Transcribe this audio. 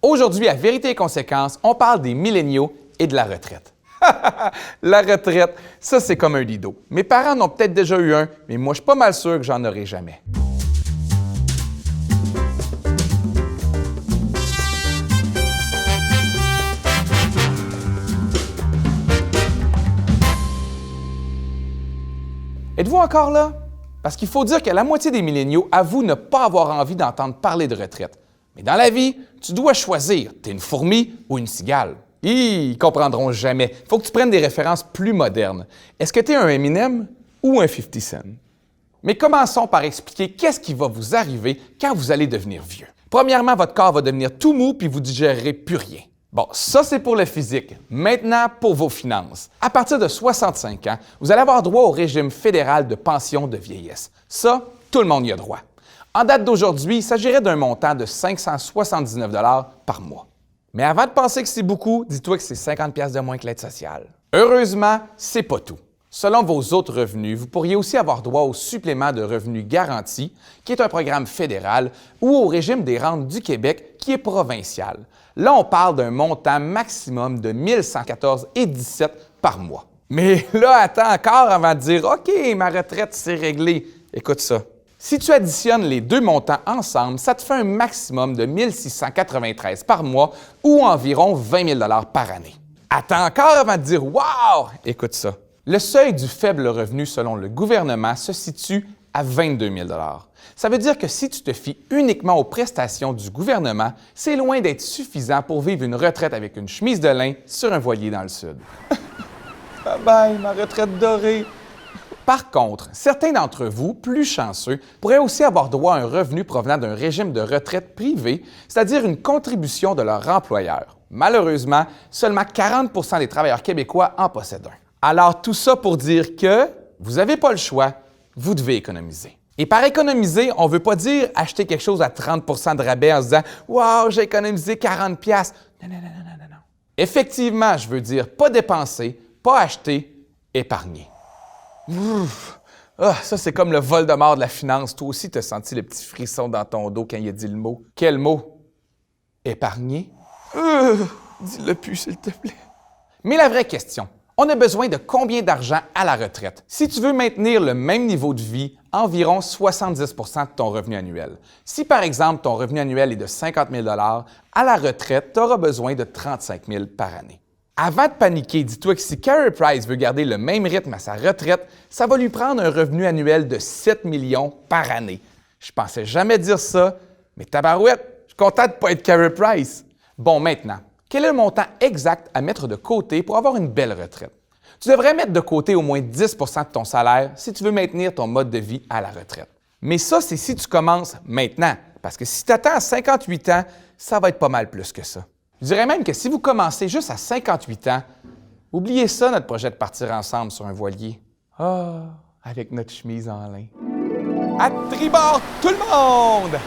Aujourd'hui, à Vérité et Conséquences, on parle des milléniaux et de la retraite. La retraite, ça c'est comme un lido. Mes parents en ont peut-être déjà eu un, mais moi je suis pas mal sûr que j'en aurai jamais. Êtes-vous encore là? Parce qu'il faut dire que la moitié des milléniaux avouent ne pas avoir envie d'entendre parler de retraite. Mais dans la vie, tu dois choisir, t'es une fourmi ou une cigale. Ils comprendront jamais. Il faut que tu prennes des références plus modernes. Est-ce que tu es un Eminem ou un 50 Cent? Mais commençons par expliquer qu'est-ce qui va vous arriver quand vous allez devenir vieux. Premièrement, votre corps va devenir tout mou puis vous digérerez plus rien. Bon, ça c'est pour le physique. Maintenant, pour vos finances. À partir de 65 ans, vous allez avoir droit au régime fédéral de pension de vieillesse. Ça, tout le monde y a droit. En date d'aujourd'hui, il s'agirait d'un montant de 579 $ par mois. Mais avant de penser que c'est beaucoup, dis-toi que c'est 50 $ de moins que l'aide sociale. Heureusement, c'est pas tout. Selon vos autres revenus, vous pourriez aussi avoir droit au supplément de revenus garanti, qui est un programme fédéral, ou au régime des rentes du Québec, qui est provincial. Là, on parle d'un montant maximum de 1114,17 $ par mois. Mais là, attends encore avant de dire « OK, ma retraite, c'est réglé ». Écoute ça. Si tu additionnes les deux montants ensemble, ça te fait un maximum de 1693 $ par mois ou environ 20 000 $ par année. Attends encore avant de dire « Wow! » Écoute ça. Le seuil du faible revenu selon le gouvernement se situe à 22 000 $. Ça veut dire que si tu te fies uniquement aux prestations du gouvernement, c'est loin d'être suffisant pour vivre une retraite avec une chemise de lin sur un voilier dans le sud. Bye bye, ma retraite dorée! Par contre, certains d'entre vous, plus chanceux, pourraient aussi avoir droit à un revenu provenant d'un régime de retraite privé, c'est-à-dire une contribution de leur employeur. Malheureusement, seulement 40 % des travailleurs québécois en possèdent un. Alors tout ça pour dire que vous n'avez pas le choix, vous devez économiser. Et par économiser, on ne veut pas dire acheter quelque chose à 30 % de rabais en se disant « Wow, j'ai économisé 40 $. Non, non, non, non, non, non. Effectivement, je veux dire pas dépenser, pas acheter, épargner. Ouf. Ah, ça, c'est comme le Voldemort de la finance. Toi aussi, tu as senti le petit frisson dans ton dos quand il a dit le mot. Quel mot? Épargner? Dis-le plus, s'il te plaît. Mais la vraie question, on a besoin de combien d'argent à la retraite? Si tu veux maintenir le même niveau de vie, environ 70 % de ton revenu annuel. Si, par exemple, ton revenu annuel est de 50 000 $, à la retraite, tu auras besoin de 35 000 $ par année. Avant de paniquer, dis-toi que si Carey Price veut garder le même rythme à sa retraite, ça va lui prendre un revenu annuel de 7 millions par année. Je pensais jamais dire ça, mais tabarouette, je suis content de ne pas être Carey Price. Bon, maintenant, quel est le montant exact à mettre de côté pour avoir une belle retraite? Tu devrais mettre de côté au moins 10 % de ton salaire si tu veux maintenir ton mode de vie à la retraite. Mais ça, c'est si tu commences maintenant, parce que si tu attends à 58 ans, ça va être pas mal plus que ça. Je dirais même que si vous commencez juste à 58 ans, oubliez ça, notre projet de partir ensemble sur un voilier. Ah, avec notre chemise en lin. À tribord, tout le monde!